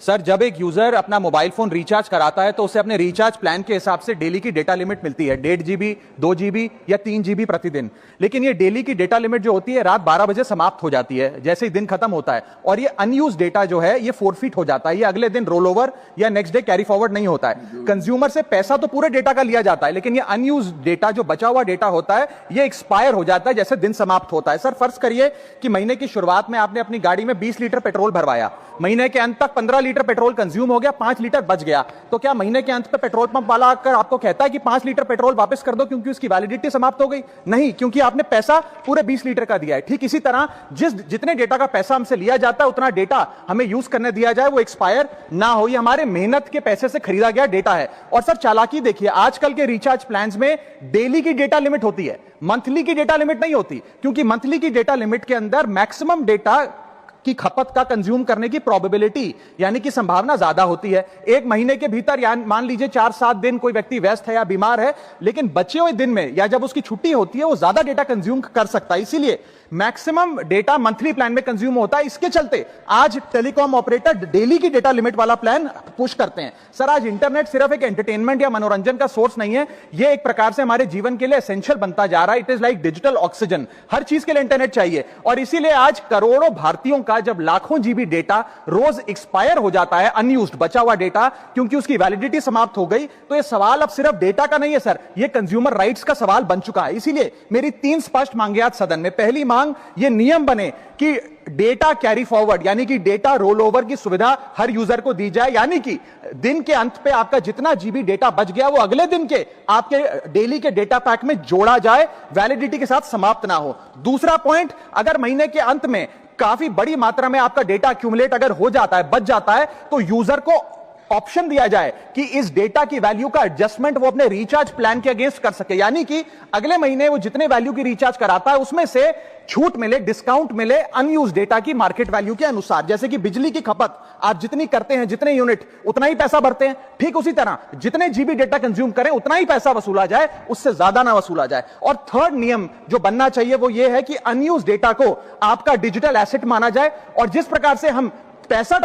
Sir, जब एक user अपना मोबाइल फोन रिचार्ज कराता है तो उसे अपने रिचार्ज प्लान के हिसाब से डेली की डेटा लिमिट मिलती है 1.5 जीबी, 2 जीबी या 3 जीबी प्रतिदिन। लेकिन ये डेली की डेटा लिमिट जो होती है रात 12 बजे समाप्त हो जाती है, जैसे ही दिन खत्म होता है, और ये अनयूज डेटा जो है ये फोरफिट हो जाता है, ये अगले दिन रोल ओवर या नेक्स्ट डे कैरी फॉरवर्ड नहीं होता है। कंज्यूमर से पैसा तो पूरे डेटा का लिया जाता है, लेकिन ये अनयूज डेटा जो बचा हुआ डेटा होता है ये एक्सपायर हो जाता है जैसे दिन समाप्त होता है। सर, फर्ज करिए कि महीने की शुरुआत में आपने अपनी गाड़ी में 20 लीटर पेट्रोल भरवाया, महीने के अंत तक 15 लीटर पेट्रोल कंज्यूम हो गया, 5 लीटर बच गया, तो क्या महीने के अंत पे पेट्रोल पंप वाला आकर आपको कहता है कि 5 लीटर पेट्रोल वापस कर दो क्योंकि उसकी वैलिडिटी समाप्त हो गई? नहीं, क्योंकि आपने पैसा पूरे 20 लीटर का दिया है। ठीक इसी तरह जितने डेटा का पैसा हमसे लिया जाता है उतना डेटा हमें यूज करने दिया जाए, वो एक्सपायर ना हो। ये हमारे मेहनत के पैसे से खरीदा गया डेटा है। और सर, चालाकी देखिए, आजकल के रिचार्ज प्लान्स में डेली की डेटा लिमिट होती है, मंथली की डेटा लिमिट नहीं होती, क्योंकि मंथली की डेटा लिमिट के अंदर मैक्सिमम डेटा की खपत का कंज्यूम करने की प्रोबेबिलिटी यानी कि संभावना ज्यादा होती है। एक महीने के भीतर या मान लीजिए 4-7 दिन कोई व्यक्ति व्यस्त है या बीमार है, लेकिन बचे हुए दिन में या जब उसकी छुट्टी होती है वो ज्यादा डेटा कंज्यूम कर सकता है, इसीलिए मैक्सिमम डेटा मंथली प्लान में कंज्यूम होता है। इसके चलते आज टेलीकॉम ऑपरेटर डेली की डेटा लिमिट वाला प्लान पुश करते हैं। सर, आज इंटरनेट सिर्फ एक एंटरटेनमेंट या मनोरंजन का सोर्स नहीं है, यह एक प्रकार से हमारे जीवन के लिए एसेंशियल बनता जा रहा है। It is like digital oxygen, हर चीज के लिए इंटरनेट चाहिए। और इसीलिए आज करोड़ों भारतीयों का जब लाखों जीबी डेटा रोज एक्सपायर हो जाता है, अनयूज्ड बचा हुआ डेटा, क्योंकि उसकी वैलिडिटी समाप्त हो गई, तो यह सवाल अब सिर्फ डेटा का नहीं है सर, यह कंज्यूमर राइट्स का सवाल बन चुका है। इसीलिए मेरी 3 स्पष्ट मांगे आज सदन में। पहली मांग, ये नियम बने कि डेटा कैरी फॉरवर्ड यानी कि डेटा रोल ओवर की सुविधा हर यूजर को दी जाए, यानी कि दिन के अंत पे आपका जितना जीबी डेटा बच गया वो अगले दिन के आपके डेली के डेटा पैक में जोड़ा जाए, वैलिडिटी के साथ समाप्त ना हो। दूसरा पॉइंट, अगर महीने के अंत में काफी बड़ी मात्रा में आपका डेटा एक्यूमुलेट अगर हो जाता है, बच जाता है, तो यूजर को ऑप्शन दिया जाए कि इस डेटा की वैल्यू का एडजस्टमेंट वो अपने रिचार्ज प्लान के अगेंस्ट कर सके, यानी कि अगले महीने वो जितने वैल्यू की रिचार्ज कराता है उसमें से छूट मिले, डिस्काउंट मिले अनयूज डेटा की मार्केट वैल्यू के अनुसार। जैसे कि बिजली की खपत आप जितनी करते हैं, जितने यूनिट, उतना ही पैसा भरते हैं, ठीक उसी तरह जितने जीबी डेटा कंज्यूम करें उतना ही पैसा वसूला जाए, उससे ज्यादा ना वसूला जाए। और थर्ड नियम जो बनना चाहिए वो ये है कि अनयूज डेटा को आपका डिजिटल एसेट माना जाए, और जिस प्रकार से हम पैसा